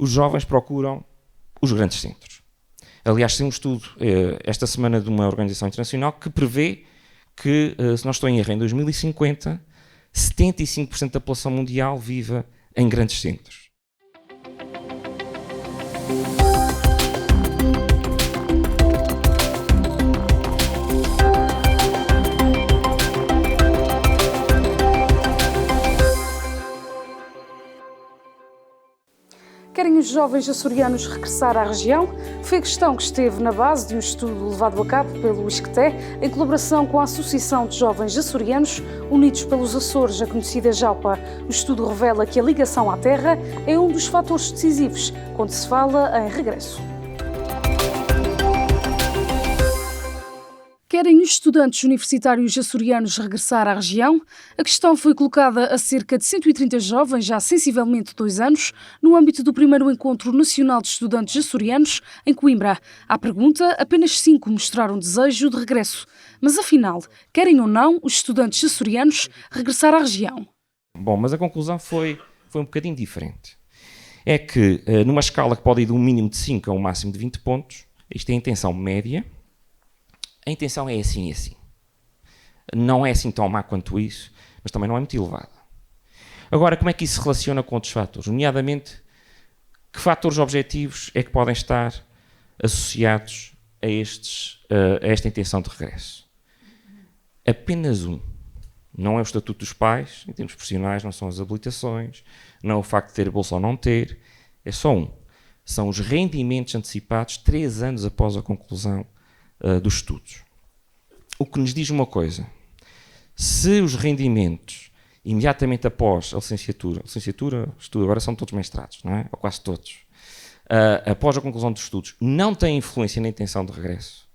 os jovens procuram os grandes centros. Aliás, tem um estudo esta semana de uma organização internacional que prevê que, se não estou em erro, em 2050, 75% da população mundial viva em grandes centros. Querem os jovens açorianos regressar à região? Foi a questão que esteve na base de um estudo levado a cabo pelo ISCTE, em colaboração com a Associação de Jovens Açorianos Unidos pelos Açores, a conhecida JAUPA. O estudo revela que a ligação à terra é um dos fatores decisivos quando se fala em regresso. Querem os estudantes universitários açorianos regressar à região? A questão foi colocada a cerca de 130 jovens, já há sensivelmente 2 anos, no âmbito do primeiro Encontro Nacional de Estudantes Açorianos, em Coimbra. À pergunta, apenas 5 mostraram desejo de regresso. Mas afinal, querem ou não os estudantes açorianos regressar à região? Bom, mas a conclusão foi um bocadinho diferente. É que, numa escala que pode ir de um mínimo de 5 a um máximo de 20 pontos, isto é a intenção média. A intenção é assim e assim. Não é assim tão má quanto isso, mas também não é muito elevada. Agora, como é que isso se relaciona com outros fatores? Nomeadamente, que fatores objetivos é que podem estar associados a esta intenção de regresso? Apenas um. Não é o estatuto dos pais, em termos profissionais, não são as habilitações, não é o facto de ter bolsa ou não ter, é só um. São os rendimentos antecipados 3 anos após a conclusão dos estudos. O que nos diz uma coisa: se os rendimentos imediatamente após a licenciatura, estudo, agora são todos mestrados, não é? Ou quase todos, após a conclusão dos estudos, não têm influência na intenção de regresso,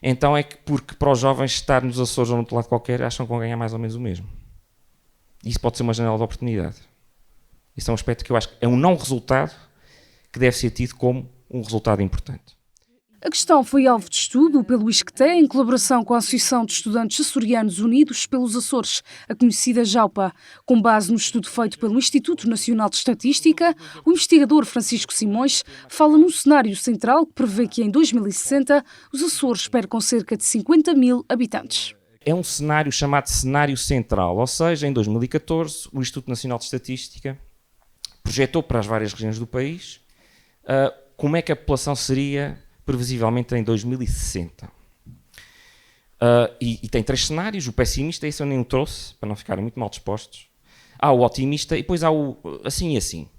então é que, porque para os jovens estar nos Açores ou no outro lado qualquer, acham que vão ganhar mais ou menos o mesmo. Isso pode ser uma janela de oportunidade. Isso é um aspecto que eu acho que é um não resultado que deve ser tido como um resultado importante. A questão foi alvo de estudo pelo ISCTE, em colaboração com a Associação de Estudantes Açorianos Unidos pelos Açores, a conhecida JAUPA. Com base no estudo feito pelo Instituto Nacional de Estatística, o investigador Francisco Simões fala num cenário central que prevê que em 2060 os Açores percam cerca de 50 mil habitantes. É um cenário chamado cenário central, ou seja, em 2014 o Instituto Nacional de Estatística projetou para as várias regiões do país como é que a população seria previsivelmente em 2060. E tem 3 cenários. O pessimista, esse eu nem o trouxe, para não ficarem muito mal dispostos. Há o otimista e depois há o assim e assim.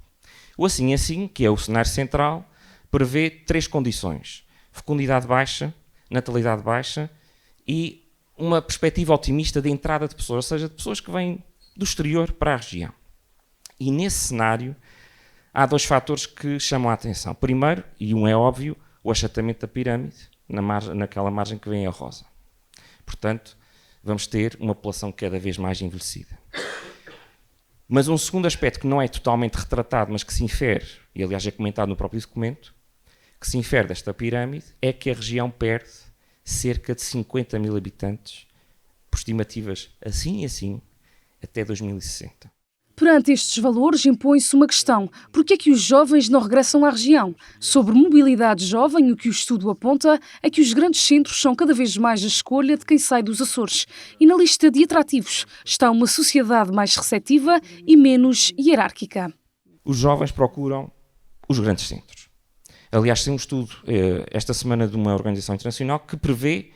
O assim e assim, que é o cenário central, prevê 3 condições: fecundidade baixa, natalidade baixa e uma perspectiva otimista de entrada de pessoas, ou seja, de pessoas que vêm do exterior para a região. E nesse cenário há 2 fatores que chamam a atenção. Primeiro, e um é óbvio, o achatamento da pirâmide, naquela margem que vem a rosa. Portanto, vamos ter uma população cada vez mais envelhecida. Mas um segundo aspecto que não é totalmente retratado, mas que se infere, e aliás é comentado no próprio documento, que se infere desta pirâmide, é que a região perde cerca de 50 mil habitantes, por estimativas assim e assim, até 2060. Perante estes valores, impõe-se uma questão: por que é que os jovens não regressam à região? Sobre mobilidade jovem, o que o estudo aponta é que os grandes centros são cada vez mais a escolha de quem sai dos Açores. E na lista de atrativos está uma sociedade mais receptiva e menos hierárquica. Os jovens procuram os grandes centros. Aliás, tem um estudo esta semana de uma organização internacional que prevê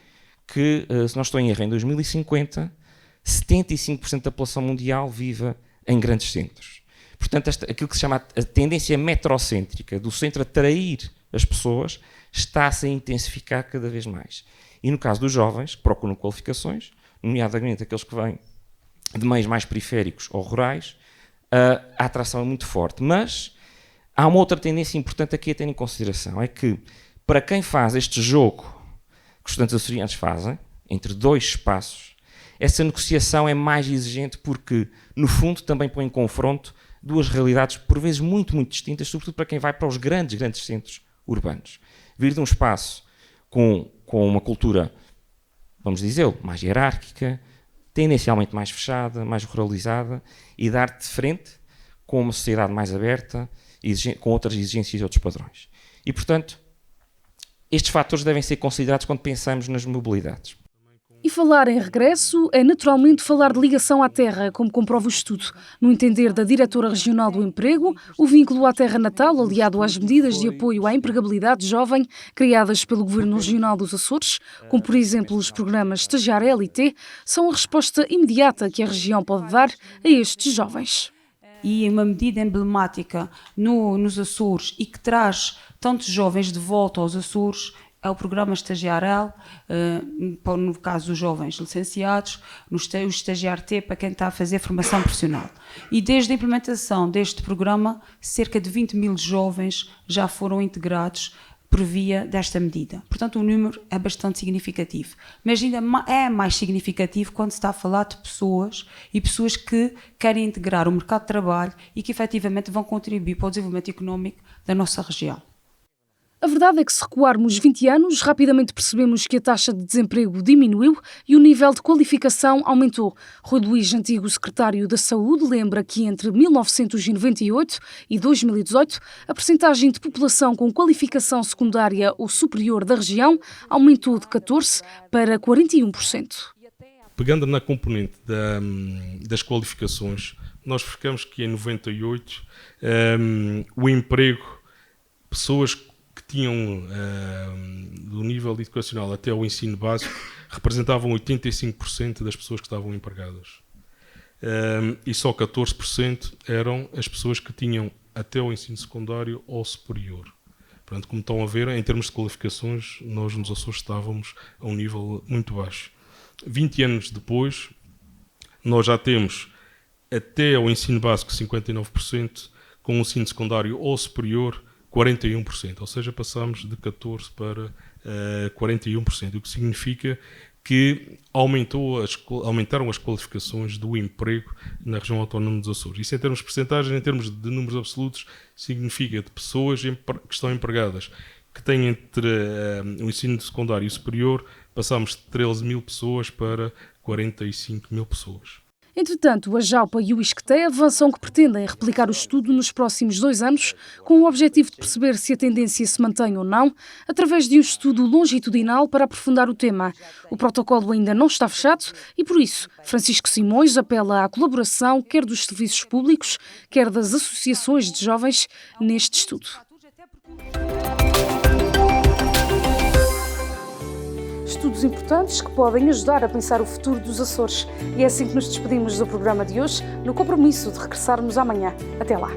que, se não estou em erro, em 2050, 75% da população mundial viva em grandes centros. Portanto, aquilo que se chama a tendência metrocêntrica do centro atrair as pessoas está-se a intensificar cada vez mais. E no caso dos jovens, que procuram qualificações, nomeadamente aqueles que vêm de meios mais periféricos ou rurais, a atração é muito forte. Mas há uma outra tendência importante aqui a ter em consideração, é que para quem faz este jogo que os estudantes açorianos fazem, entre 2 espaços, essa negociação é mais exigente porque, no fundo, também põe em confronto 2 realidades, por vezes muito, muito distintas, sobretudo para quem vai para os grandes centros urbanos. Vir de um espaço com uma cultura, vamos dizê-lo, mais hierárquica, tendencialmente mais fechada, mais ruralizada, e dar-te de frente com uma sociedade mais aberta com outras exigências e outros padrões. E, portanto, estes fatores devem ser considerados quando pensamos nas mobilidades. E falar em regresso é naturalmente falar de ligação à terra, como comprova o estudo. No entender da Diretora Regional do Emprego, o vínculo à terra natal, aliado às medidas de apoio à empregabilidade jovem criadas pelo Governo Regional dos Açores, como por exemplo os programas Estagiário LT, são a resposta imediata que a região pode dar a estes jovens. E uma medida emblemática nos Açores e que traz tantos jovens de volta aos Açores é o programa Estagiário, no caso dos jovens licenciados, o Estagiário T para quem está a fazer formação profissional. E desde a implementação deste programa, cerca de 20 mil jovens já foram integrados por via desta medida. Portanto, o número é bastante significativo. Mas ainda é mais significativo quando se está a falar de pessoas que querem integrar o mercado de trabalho e que efetivamente vão contribuir para o desenvolvimento económico da nossa região. A verdade é que se recuarmos 20 anos, rapidamente percebemos que a taxa de desemprego diminuiu e o nível de qualificação aumentou. Rui Luís, antigo secretário da Saúde, lembra que entre 1998 e 2018, a percentagem de população com qualificação secundária ou superior da região aumentou de 14% para 41%. Pegando na componente das qualificações, nós verificamos que em 98 o emprego, pessoas que tinham do nível educacional até o ensino básico representavam 85% das pessoas que estavam empregadas. E só 14% eram as pessoas que tinham até o ensino secundário ou superior. Portanto, como estão a ver, em termos de qualificações, nós nos Açores estávamos a um nível muito baixo. 20 anos depois, nós já temos até o ensino básico 59%, com o ensino secundário ou superior 41%, ou seja, passamos de 14% para 41%, o que significa que aumentaram as qualificações do emprego na região autónoma dos Açores. Isso em termos de percentagem, em termos de números absolutos, significa de pessoas que estão empregadas, que têm entre o ensino secundário e superior, passamos de 13 mil pessoas para 45 mil pessoas. Entretanto, a JAUPA e o ISCTE avançam que pretendem replicar o estudo nos próximos 2 anos, com o objetivo de perceber se a tendência se mantém ou não, através de um estudo longitudinal para aprofundar o tema. O protocolo ainda não está fechado e, por isso, Francisco Simões apela à colaboração quer dos serviços públicos, quer das associações de jovens neste estudo. Estudos importantes que podem ajudar a pensar o futuro dos Açores. E é assim que nos despedimos do programa de hoje, no compromisso de regressarmos amanhã. Até lá!